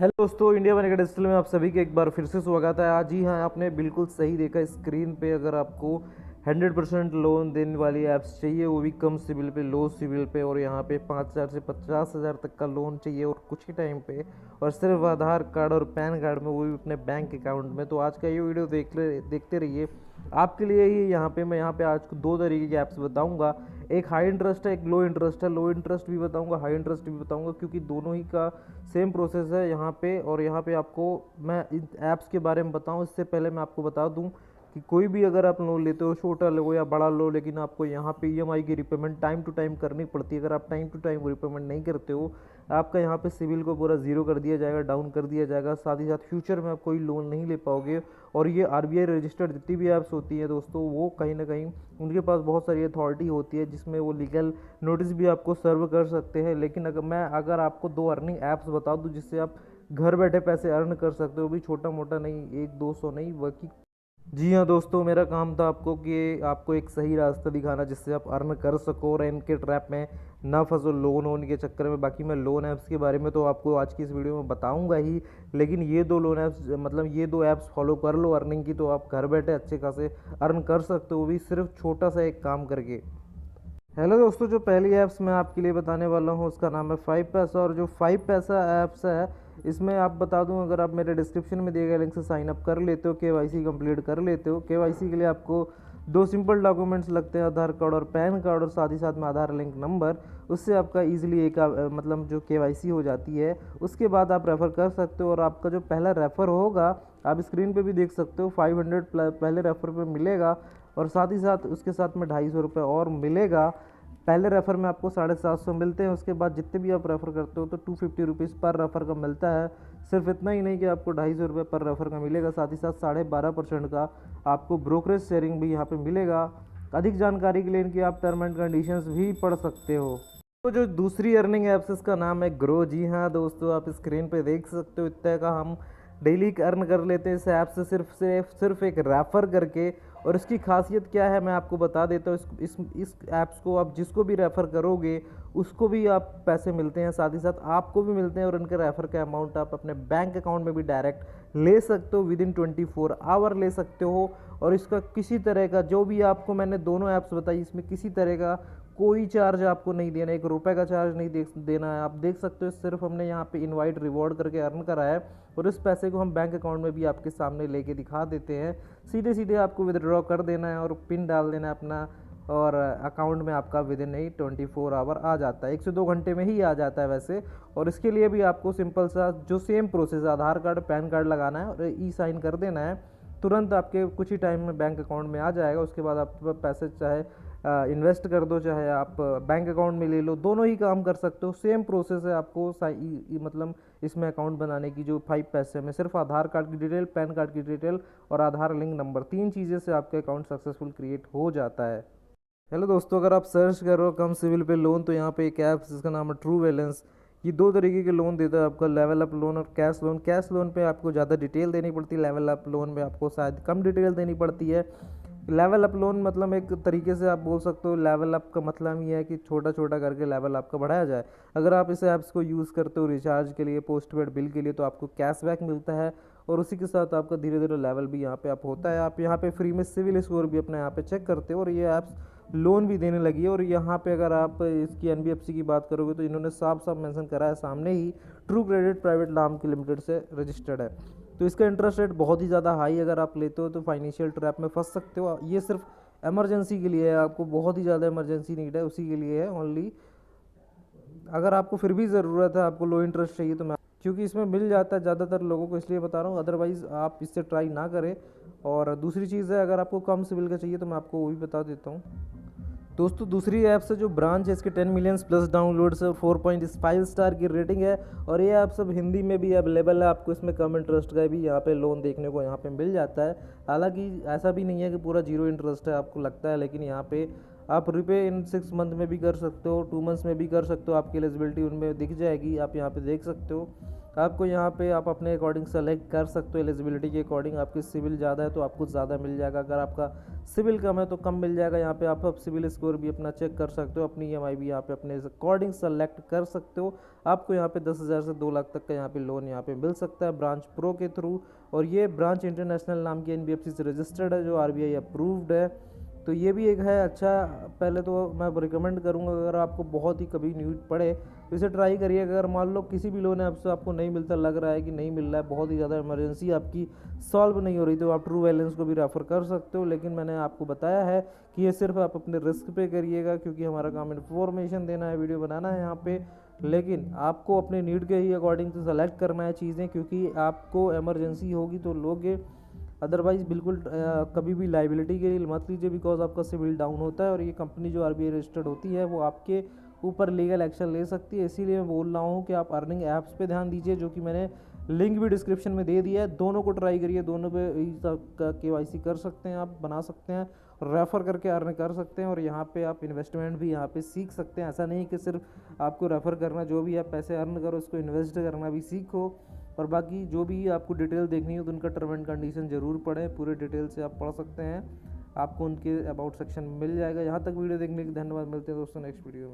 Hello दोस्तों, India money digital में आप सभी के एक बार फिर से स्वागत है। आज ही हाँ, आपने बिल्कुल सही देखा स्क्रीन पे। अगर आपको 100% लोन देने वाली ऐप्स चाहिए, वो भी कम सिविल पे, लो सिविल पे, और यहाँ पे 5,000 से 50,000 तक का लोन चाहिए और कुछ ही टाइम पे, और सिर्फ आधार कार्ड और पैन कार्ड में, वो भी अपने बैंक अकाउंट में, तो आज का ये वीडियो देखते रहिए। आपके लिए ही मैं यहाँ पे आज दो तरीके के ऐप्स बताऊंगा। एक हाई इंटरेस्ट है, एक लो इंटरेस्ट है। लो इंटरेस्ट भी बताऊंगा, हाई इंटरेस्ट भी बताऊंगा, क्योंकि दोनों ही का सेम प्रोसेस है यहाँ पे। और यहाँ पे आपको मैं इन ऐप्स के बारे में बताऊँ इससे पहले मैं आपको बता दूँ कि कोई भी अगर आप लोन लेते हो, छोटा लो या बड़ा लो, लेकिन आपको यहाँ पे ईएमआई की रिपेमेंट टाइम टू टाइम करनी पड़ती है। अगर आप टाइम टू टाइम रिपेमेंट नहीं करते हो, आपका यहाँ पे सिविल को पूरा ज़ीरो कर दिया जाएगा, डाउन कर दिया जाएगा। साथ ही साथ फ्यूचर में आप कोई लोन नहीं ले पाओगे। और ये आरबीआई रजिस्टर्ड जितनी भी ऐप्स होती हैं दोस्तों, वो कहीं ना कहीं उनके पास बहुत सारी अथॉरिटी होती है, जिसमें वो लीगल नोटिस भी आपको सर्व कर सकते हैं। लेकिन अगर आपको दो अर्निंग ऐप्स बता दूं जिससे आप घर बैठे पैसे अर्न कर सकते हो, भी छोटा मोटा नहीं, 1-200 नहीं, बल्कि जी हाँ दोस्तों, मेरा काम था आपको एक सही रास्ता दिखाना जिससे आप अर्न कर सको और इनके ट्रैप में ना फंसो, लोन वोन के चक्कर में। बाकी मैं लोन ऐप्स के बारे में तो आपको आज की इस वीडियो में बताऊंगा ही, लेकिन ये दो लोन ऐप्स, मतलब ये दो ऐप्स फॉलो कर लो अर्निंग की, तो आप घर बैठे अच्छे खासे अर्न कर सकते हो, वो भी सिर्फ छोटा सा एक काम करके। हेलो दोस्तों, जो पहली ऐप्स मैं आपके लिए बताने वाला हूँ उसका नाम है 5पैसा। और जो 5पैसा ऐप्स है, इसमें आप बता दूं, अगर आप मेरे डिस्क्रिप्शन में दिए गए लिंक से साइन अप कर लेते हो, केवाईसी कंप्लीट कर लेते हो। केवाईसी के लिए आपको दो सिंपल डॉक्यूमेंट्स लगते हैं, आधार कार्ड और पैन कार्ड, और साथ ही साथ में आधार लिंक नंबर। उससे आपका ईजिली एक मतलब जो केवाईसी हो जाती है। उसके बाद आप रेफ़र कर सकते हो, और आपका जो पहला रेफ़र होगा, आप स्क्रीन पे भी देख सकते हो, 500 पहले रेफ़र पे मिलेगा, और साथ ही साथ उसके साथ में 250 रुपये और मिलेगा। पहले रेफ़र में आपको 750 मिलते हैं। उसके बाद जितने भी आप रेफ़र करते हो तो 250 रुपीज़ पर रेफ़र का मिलता है। सिर्फ इतना ही नहीं कि आपको 250 रुपये पर रेफ़र का मिलेगा, साथ ही साथ 12.5% का आपको ब्रोकरेज शेयरिंग भी यहाँ पे मिलेगा। अधिक जानकारी के लिए इनकी आप टर्म एंड कंडीशंस भी पढ़ सकते हो। तो जो दूसरी अर्निंग ऐप्स, इसका नाम है ग्रो। जी हाँ दोस्तों, आप स्क्रीन पे देख सकते हो, इतना का हम डेली अर्न कर लेते हैं इस ऐप से, सिर्फ एक रेफ़र करके। और इसकी खासियत क्या है मैं आपको बता देता हूँ। इस ऐप्स को आप जिसको भी रेफ़र करोगे उसको भी आप पैसे मिलते हैं, साथ ही साथ आपको भी मिलते हैं, और इनके रेफ़र का अमाउंट आप अपने बैंक अकाउंट में भी डायरेक्ट ले सकते हो, विद इन 24 आवर ले सकते हो। और इसका किसी तरह का, जो भी आपको मैंने दोनों ऐप्स बताई, इसमें किसी तरह का कोई चार्ज आपको नहीं देना, 1 रुपये का चार्ज नहीं देना है। आप देख सकते हो, सिर्फ हमने यहाँ पे इनवाइट रिवॉर्ड करके अर्न करा है, और इस पैसे को हम बैंक अकाउंट में भी आपके सामने लेके दिखा देते हैं। सीधे सीधे आपको विदड्रॉ कर देना है और पिन डाल देना है अपना, और अकाउंट में आपका विद इन 24 आवर आ जाता है, 1 से 2 घंटे में ही आ जाता है वैसे। और इसके लिए भी आपको सिंपल सा जो सेम प्रोसेस, आधार कार्ड पैन कार्ड लगाना है और ई साइन कर देना है। तुरंत आपके कुछ ही टाइम में बैंक अकाउंट में आ जाएगा। उसके बाद आप पैसे चाहे इन्वेस्ट कर दो, चाहे आप बैंक अकाउंट में ले लो, दोनों ही काम कर सकते हो। सेम प्रोसेस है आपको मतलब इसमें अकाउंट बनाने की। जो 5पैसे में सिर्फ आधार कार्ड की डिटेल, पैन कार्ड की डिटेल और आधार लिंक नंबर, 3 चीज़ें से आपका अकाउंट सक्सेसफुल क्रिएट हो जाता है। हेलो दोस्तों, अगर आप सर्च करो कम सिविल पे लोन, तो यहाँ पे एक ऐप जिसका नाम है ट्रू बैलेंस। ये दो तरीके के लोन देता है आपका, लेवल अप लोन और कैश लोन। कैश लोन पे आपको ज़्यादा डिटेल देनी पड़ती है, लेवल अप लोन पे आपको शायद कम डिटेल देनी पड़ती है। लेवल अप लोन मतलब एक तरीके से आप बोल सकते हो, लेवल अप का मतलब ये है कि छोटा छोटा करके लेवल आपका बढ़ाया जाए। अगर आप इस ऐप्स को यूज़ करते हो रिचार्ज के लिए, पोस्ट पेड बिल के लिए, तो आपको कैशबैक मिलता है, और उसी के साथ आपका धीरे धीरे लेवल भी यहाँ पे आप होता है। आप यहाँ पे फ्री में सिविल स्कोर भी अपने यहाँ पे चेक करते हो, और ये ऐप्स लोन भी देने लगी है। और यहाँ पे अगर आप इसकी एनबीएफसी की बात करोगे, तो इन्होंने साफ साफ मेंशन करा है सामने ही, ट्रू क्रेडिट प्राइवेट नाम की लिमिटेड से रजिस्टर्ड है। तो इसका इंटरेस्ट रेट बहुत ही ज़्यादा हाई, अगर आप लेते हो तो फाइनेंशियल ट्रैप में फंस सकते हो। ये सिर्फ इमरजेंसी के लिए है, आपको बहुत ही ज़्यादा इमरजेंसी नीड है, उसी के लिए है ओनली। अगर आपको फिर भी ज़रूरत है, आपको लो इंटरेस्ट चाहिए, तो मैं, क्योंकि इसमें मिल जाता है ज़्यादातर लोगों को, इसलिए बता रहा हूँ, अदरवाइज़ आप इससे ट्राई ना करें। और दूसरी चीज़ है, अगर आपको कम सिविल का चाहिए तो मैं आपको वो भी बता देता हूँ दोस्तों। दूसरी ऐप से जो ब्रांच है, इसके 10 मिलियन प्लस डाउनलोड्स है, 4.5 स्टार की रेटिंग है, और ये ऐप सब हिंदी में भी अवेलेबल है। आपको इसमें कम इंटरेस्ट का भी यहाँ पे लोन देखने को यहाँ पे मिल जाता है। हालांकि ऐसा भी नहीं है कि पूरा जीरो इंटरेस्ट है आपको लगता है, लेकिन यहाँ पे आप रिपे इन 6 मंथ में भी कर सकते हो, 2 मंथ्स में भी कर सकते हो, आपकी एलिजिबिलिटी उनमें दिख जाएगी, आप यहाँ पे देख सकते हो। आपको यहाँ पे आप अपने अकॉर्डिंग सेलेक्ट कर सकते हो, एलिजिबिलिटी के अकॉर्डिंग। आपकी सिविल ज़्यादा है तो आपको ज़्यादा मिल जाएगा, अगर आपका सिविल कम है तो कम मिल जाएगा। यहाँ पे आप सिविल स्कोर भी अपना चेक कर सकते हो, अपनी EMI भी यहाँ पे अपने अकॉर्डिंग सेलेक्ट कर सकते हो। आपको यहाँ पे 10,000 से 2 लाख तक का यहाँ पे लोन यहाँ पे मिल सकता है ब्रांच प्रो के थ्रू। और ये ब्रांच इंटरनेशनल नाम की NBFC से रजिस्टर्ड है, जो RBI अप्रूव्ड है। तो ये भी एक है अच्छा। पहले तो मैं रिकमेंड करूँगा, अगर आपको बहुत ही कभी नीड पड़े तो इसे ट्राई करिए। अगर मान लो किसी भी लोन ऐप से आपको नहीं मिलता, लग रहा है कि नहीं मिल रहा है, बहुत ही ज़्यादा इमरजेंसी आपकी सॉल्व नहीं हो रही, तो आप ट्रू बैलेंस को भी रेफ़र कर सकते हो। लेकिन मैंने आपको बताया है कि ये सिर्फ आप अपने रिस्क पे करिएगा, क्योंकि हमारा काम इन्फॉर्मेशन देना है, वीडियो बनाना है यहाँ पे। लेकिन आपको अपने नीड के ही अकॉर्डिंग से सेलेक्ट करना है चीज़ें, क्योंकि आपको इमरजेंसी होगी तो लोगे, अदरवाइज़ बिल्कुल कभी भी लाइबिलिटी के लिए मत लीजिए, बिकॉज आपका सिविल डाउन होता है और ये कंपनी जो RBI रजिस्टर्ड होती है वो आपके ऊपर लीगल एक्शन ले सकती है। इसीलिए मैं बोल रहा हूँ कि आप अर्निंग ऐप्स पे ध्यान दीजिए, जो कि मैंने लिंक भी डिस्क्रिप्शन में दे दिया है। दोनों को ट्राई करिए, दोनों पे KYC कर सकते हैं, आप बना सकते हैं, रेफ़र करके अर्न कर सकते हैं। और यहाँ पे आप इन्वेस्टमेंट भी यहाँ पे सीख सकते हैं। ऐसा नहीं कि सिर्फ आपको रेफ़र करना, जो भी आप पैसे अर्न करो उसको इन्वेस्ट करना भी सीखो। और बाकी जो भी आपको डिटेल देखनी हो तो उनका टर्म एंड कंडीशन ज़रूर पढ़ें, पूरे डिटेल से आप पढ़ सकते हैं, आपको उनके अबाउट सेक्शन मिल जाएगा। यहाँ तक वीडियो देखने के लिए धन्यवाद। मिलते हैं दोस्तों नेक्स्ट वीडियो में।